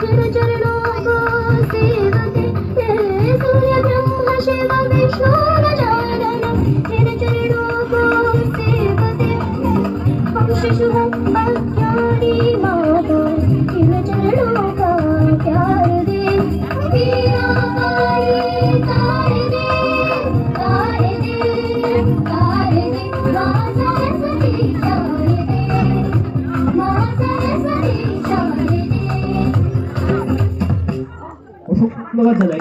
तेरे चरणों को सेवते तेरे सूर्य ब्रह्म शिव विष्णु गजानन तेरे चरणों को सेवते हम शिशु हैं अज्ञानी माता तेरे चरणों का प्यार दे तेरा तारे दे तारे दे तारे दे माँ सरस्वती तारे दे माँ सरस्वती तारे दे অসংখ্য ধন্যবাদ জানাই।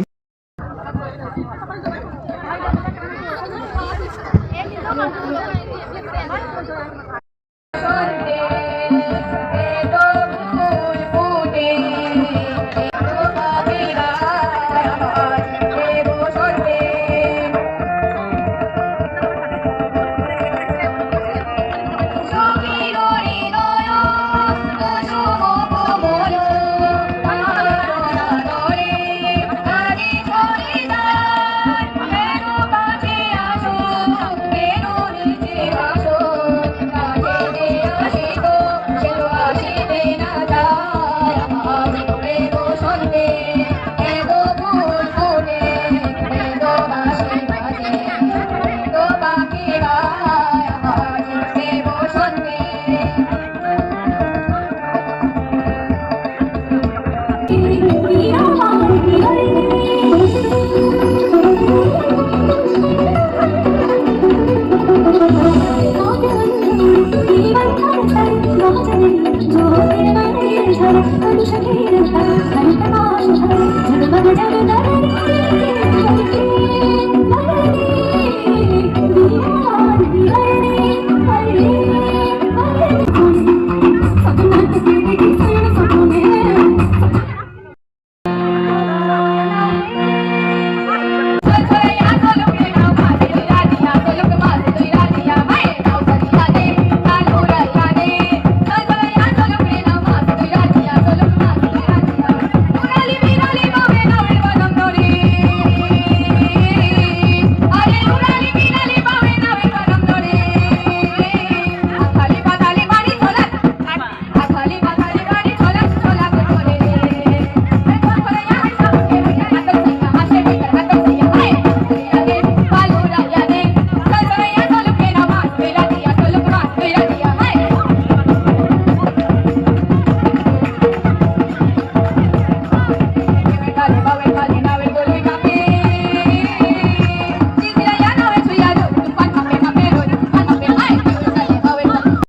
I'm